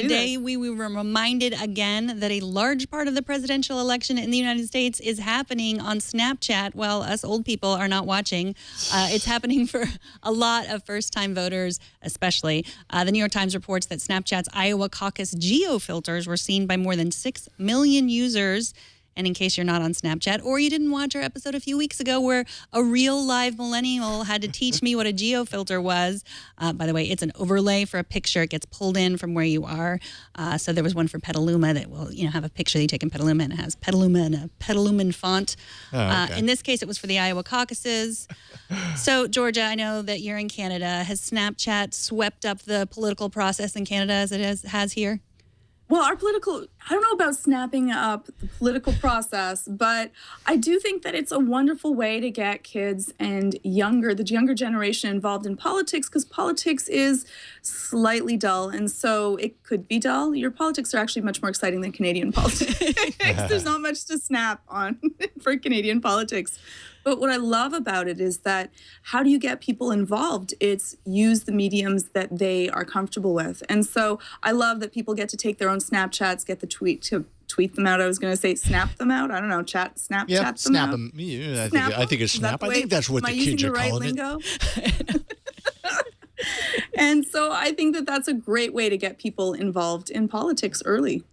Today, we were reminded again that a large part of the presidential election in the United States is happening on Snapchat while us old people are not watching. It's happening for a lot of first-time voters, especially. The New York Times reports that Snapchat's Iowa caucus geo-filters were seen by more than 6 million users. And in case you're not on Snapchat, or you didn't watch our episode a few weeks ago where a real live millennial had to teach me what a geofilter was. By the way, it's an overlay for a picture. It gets pulled in from where you are. So there was one for Petaluma that will, have a picture that you take in Petaluma, and it has Petaluma in a Petaluman font. Okay. In this case, it was for the Iowa caucuses. So, Georgia, I know that you're in Canada. Has Snapchat swept up the political process in Canada as it has here? Well, I don't know about snapping up the political process, but I do think that it's a wonderful way to get kids and the younger generation involved in politics, because politics is slightly dull. And so it could be dull. Your politics are actually much more exciting than Canadian politics. There's not much to snap on for Canadian politics. But what I love about it is that how do you get people involved? It's use the mediums that they are comfortable with. And so I love that people get to take their own Snapchats, get the tweet them out. I was going to say snap them out. I don't know, Snapchat them out. Snap them. Yeah, I think it's snap. I think that's what the kids are calling it. And so I think that that's a great way to get people involved in politics early.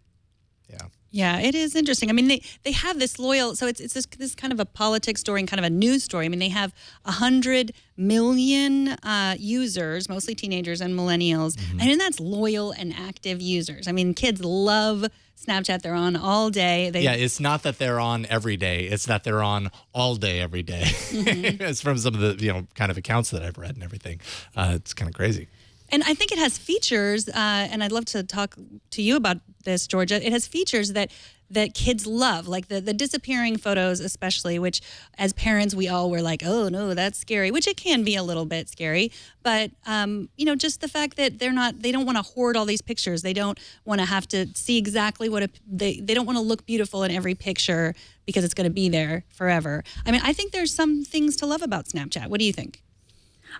Yeah, it is interesting. I mean, they have this loyal, so it's this kind of a politics story and kind of a news story. I mean, they have 100 million users, mostly teenagers and millennials, and that's loyal and active users. I mean, kids love Snapchat. They're on all day. It's not that they're on every day. It's that they're on all day, every day. It's from some of the kind of accounts that I've read and everything. It's kind of crazy. And I think it has features, and I'd love to talk to you about this, Georgia. It has features that kids love, like the disappearing photos especially, which as parents we all were like, oh no, that's scary, which it can be a little bit scary. But, just the fact that they don't want to hoard all these pictures. They don't want to have to see exactly they don't want to look beautiful in every picture because it's going to be there forever. I mean, I think there's some things to love about Snapchat. What do you think?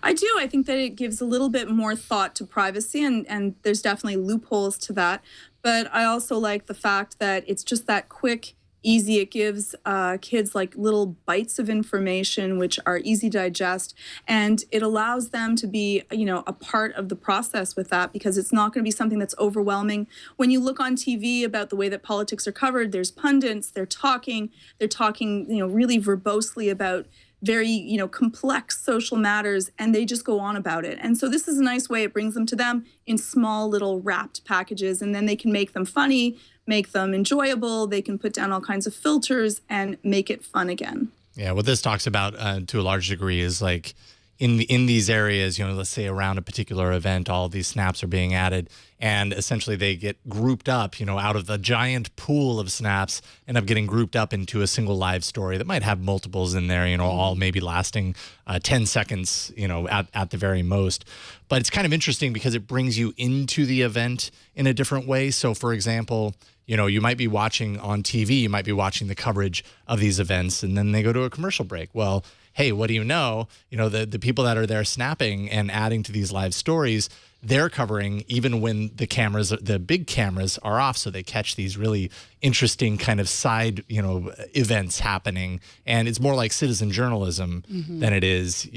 I do. I think that it gives a little bit more thought to privacy, and there's definitely loopholes to that. But I also like the fact that it's just that quick, easy. It gives kids like little bites of information which are easy to digest, and it allows them to be, a part of the process with that, because it's not going to be something that's overwhelming. When you look on TV about the way that politics are covered, there's pundits, they're talking, really verbosely about very, complex social matters, and they just go on about it. And so this is a nice way. It brings them to them in small little wrapped packages, and then they can make them funny, make them enjoyable. They can put down all kinds of filters and make it fun again. Yeah, what this talks about to a large degree is like in these areas, let's say around a particular event, all of these snaps are being added, and essentially they get grouped up, out of the giant pool of snaps, end up getting grouped up into a single live story that might have multiples in there, all maybe lasting 10 seconds, at the very most. But it's kind of interesting because it brings you into the event in a different way. So, for example, you might be watching on TV, you might be watching the coverage of these events, and then they go to a commercial break. Well, hey, what do you know? The people that are there snapping and adding to these live stories, they're covering even when the big cameras are off, so they catch these really interesting kind of side, events happening. And it's more like citizen journalism than it is,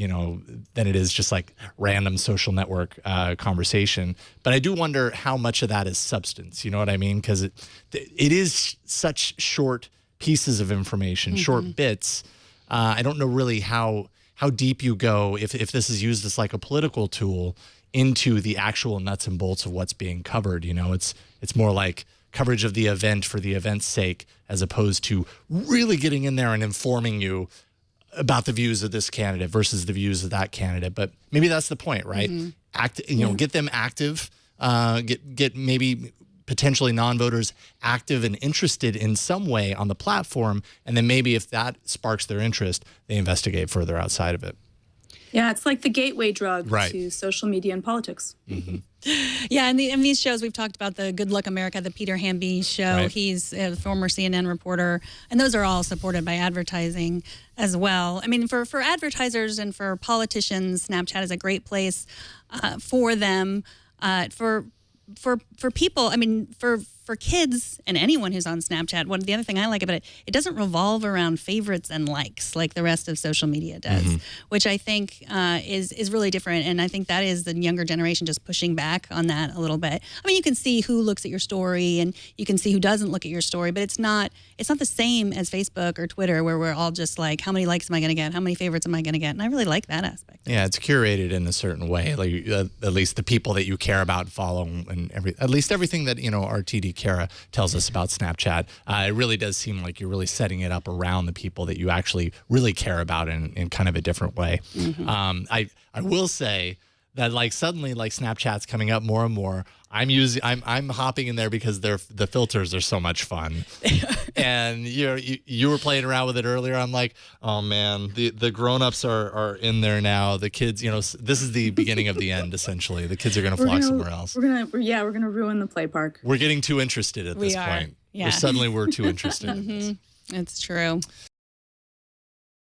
just like random social network conversation. But I do wonder how much of that is substance. You know what I mean? Because it is such short pieces of information, short bits. I don't know really how deep you go if this is used as like a political tool into the actual nuts and bolts of what's being covered. It's more like coverage of the event for the event's sake, as opposed to really getting in there and informing you about the views of this candidate versus the views of that candidate. But maybe that's the point, right? Get them active, get maybe potentially non-voters active and interested in some way on the platform, and then maybe if that sparks their interest, they investigate further outside of it. Yeah, it's like the gateway drug to social media and politics. Yeah, and in these shows, we've talked about the Good Luck America, the Peter Hamby show. Right. He's a former CNN reporter, and those are all supported by advertising as well. I mean, for advertisers and for politicians, Snapchat is a great place for them. For for people, I mean, for kids and anyone who's on Snapchat, the other thing I like about it, it doesn't revolve around favorites and likes like the rest of social media does, which I think is really different. And I think that is the younger generation just pushing back on that a little bit. I mean, you can see who looks at your story and you can see who doesn't look at your story, but it's not the same as Facebook or Twitter where we're all just like, how many likes am I going to get? How many favorites am I going to get? And I really like that aspect. Yeah, it's curated in a certain way. Like at least the people that you care about and follow, and at least everything that RTD Kara tells us about Snapchat, it really does seem like you're really setting it up around the people that you actually really care about in kind of a different way. I will say that like suddenly like Snapchat's coming up more and more. I'm hopping in there because the filters are so much fun. And you were playing around with it earlier. I'm like, oh man, the grown-ups are in there now. The kids, this is the beginning of the end essentially. The kids are gonna flock somewhere else. We're gonna ruin the play park. We're getting too interested at this point. Yeah. We're too interested in this. It's true.